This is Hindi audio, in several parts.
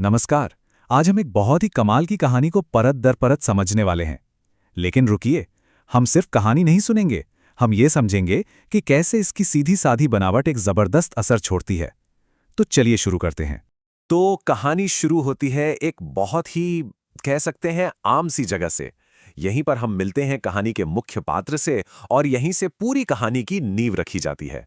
नमस्कार। आज हम एक बहुत ही कमाल की कहानी को परत दर परत समझने वाले हैं। लेकिन रुकिए, हम सिर्फ कहानी नहीं सुनेंगे, हम ये समझेंगे कि कैसे इसकी सीधी साधी बनावट एक जबरदस्त असर छोड़ती है। तो चलिए शुरू करते हैं। तो कहानी शुरू होती है एक बहुत ही कह सकते हैं आम सी जगह से। यहीं पर हम मिलते हैं कहानी के मुख्य पात्र से और यहीं से पूरी कहानी की नींव रखी जाती है।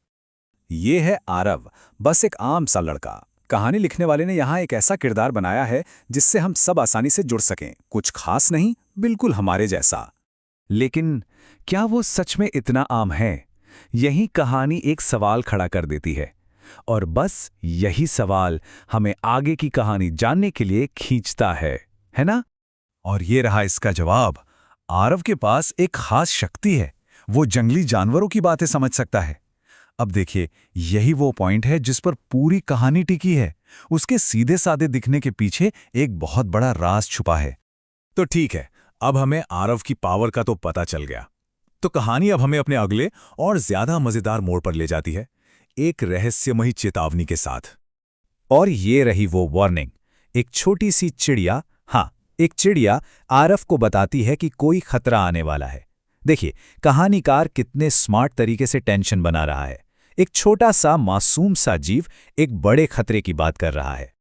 ये है आरव, बस एक आम सा लड़का। कहानी लिखने वाले ने यहाँ एक ऐसा किरदार बनाया है जिससे हम सब आसानी से जुड़ सकें। कुछ खास नहीं, बिल्कुल हमारे जैसा। लेकिन क्या वो सच में इतना आम है? यही कहानी एक सवाल खड़ा कर देती है। और बस यही सवाल हमें आगे की कहानी जानने के लिए खींचता है ना? और ये रहा इसका जवाब। आरव के पास एक खास शक्ति है, वो जंगली जानवरों की बातें समझ सकता है। अब देखिए, यही वो पॉइंट है जिस पर पूरी कहानी टिकी है। उसके सीधे साधे दिखने के पीछे एक बहुत बड़ा राज छुपा है। तो ठीक है, अब हमें आरव की पावर का तो पता चल गया। तो कहानी अब हमें अपने अगले और ज्यादा मजेदार मोड़ पर ले जाती है, एक रहस्यमयी चेतावनी के साथ। और ये रही वो वार्निंग। एक छोटी सी चिड़िया, हाँ, एक चिड़िया आरव को बताती है कि कोई खतरा आने वाला है। देखिए, कहानीकार कितने स्मार्ट तरीके से टेंशन बना रहा है। एक छोटा सा मासूम सा जीव एक बड़े खतरे की बात कर रहा है।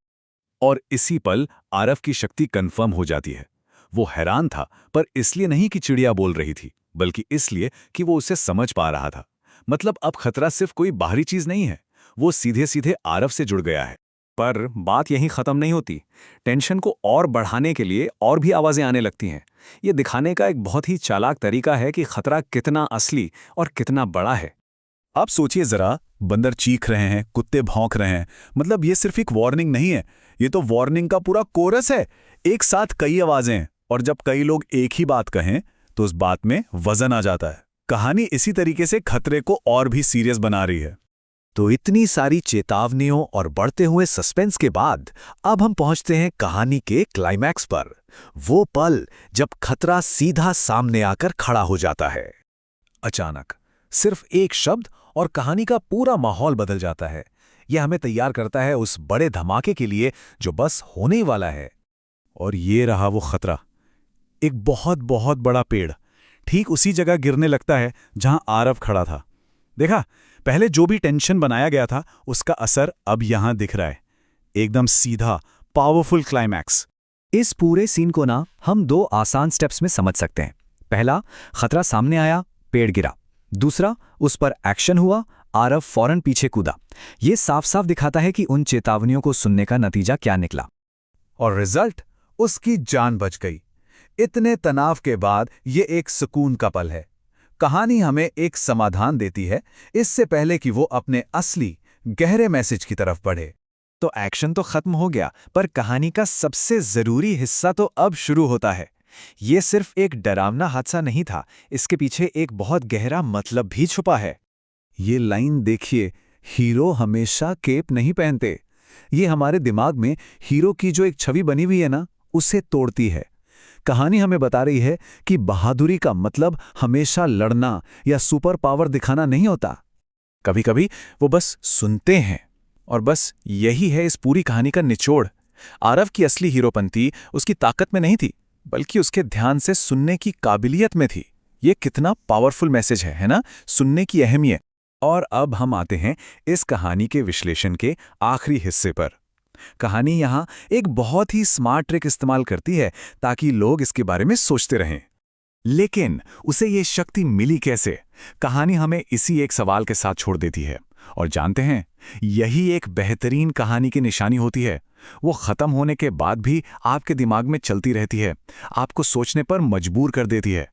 और इसी पल आरव की शक्ति कंफर्म हो जाती है। वो हैरान था, पर इसलिए नहीं कि चिड़िया बोल रही थी, बल्कि इसलिए कि वो उसे समझ पा रहा था। मतलब अब खतरा सिर्फ कोई बाहरी चीज नहीं है, वो सीधे सीधे आरव से जुड़ गया है। पर बात यहीं खत्म नहीं होती। टेंशन को और बढ़ाने के लिए और भी आवाजें आने लगती हैं। ये दिखाने का एक बहुत ही चालाक तरीका है कि खतरा कितना असली और कितना बड़ा है। आप सोचिए जरा, बंदर चीख रहे हैं, कुत्ते भौंक रहे हैं। मतलब ये सिर्फ एक वार्निंग नहीं है, ये तो वार्निंग का पूरा कोरस है। एक साथ कई आवाजें, और जब कई लोग एक ही बात कहें तो उस बात में वजन आ जाता है। कहानी इसी तरीके से खतरे को और भी सीरियस बना रही है। तो इतनी सारी चेतावनियों और बढ़ते हुए सस्पेंस के बाद अब हम पहुंचते हैं कहानी के क्लाइमैक्स पर। वो पल जब खतरा सीधा सामने आकर खड़ा हो जाता है। अचानक सिर्फ एक शब्द और कहानी का पूरा माहौल बदल जाता है। यह हमें तैयार करता है उस बड़े धमाके के लिए जो बस होने ही वाला है। और ये रहा वो खतरा। एक बहुत बहुत बड़ा पेड़ ठीक उसी जगह गिरने लगता है जहां आरव खड़ा था। देखा, पहले जो भी टेंशन बनाया गया था उसका असर अब यहां दिख रहा है। एकदम सीधा, पावरफुल क्लाइमैक्स। इस पूरे सीन को ना हम दो आसान स्टेप्स में समझ सकते हैं। पहला, खतरा सामने आया, पेड़ गिरा। दूसरा, उस पर एक्शन हुआ, आरव फौरन पीछे कूदा। ये साफ साफ दिखाता है कि उन चेतावनियों को सुनने का नतीजा क्या निकला। और रिजल्ट, उसकी जान बच गई। इतने तनाव के बाद ये एक सुकून का पल है। कहानी हमें एक समाधान देती है, इससे पहले कि वो अपने असली गहरे मैसेज की तरफ बढ़े। तो एक्शन तो खत्म हो गया, पर कहानी का सबसे जरूरी हिस्सा तो अब शुरू होता है। ये सिर्फ एक डरावना हादसा नहीं था, इसके पीछे एक बहुत गहरा मतलब भी छुपा है। ये लाइन देखिए, हीरो हमेशा केप नहीं पहनते। ये हमारे दिमाग में हीरो की जो एक छवि बनी हुई है ना, उसे तोड़ती है। कहानी हमें बता रही है कि बहादुरी का मतलब हमेशा लड़ना या सुपर पावर दिखाना नहीं होता। कभी कभी वो बस सुनते हैं। और बस यही है इस पूरी कहानी का निचोड़। आरव की असली हीरोपंती उसकी ताकत में नहीं थी, बल्कि उसके ध्यान से सुनने की काबिलियत में थी। ये कितना पावरफुल मैसेज है ना, सुनने की अहमियत। और अब हम आते हैं इस कहानी के विश्लेषण के आखिरी हिस्से पर। कहानी यहाँ एक बहुत ही स्मार्ट ट्रिक इस्तेमाल करती है ताकि लोग इसके बारे में सोचते रहें। लेकिन उसे ये शक्ति मिली कैसे? कहानी हमें इसी एक सवाल के साथ छोड़ देती है। और जानते हैं, यही एक बेहतरीन कहानी की निशानी होती है। वो खत्म होने के बाद भी आपके दिमाग में चलती रहती है, आपको सोचने पर मजबूर कर देती है।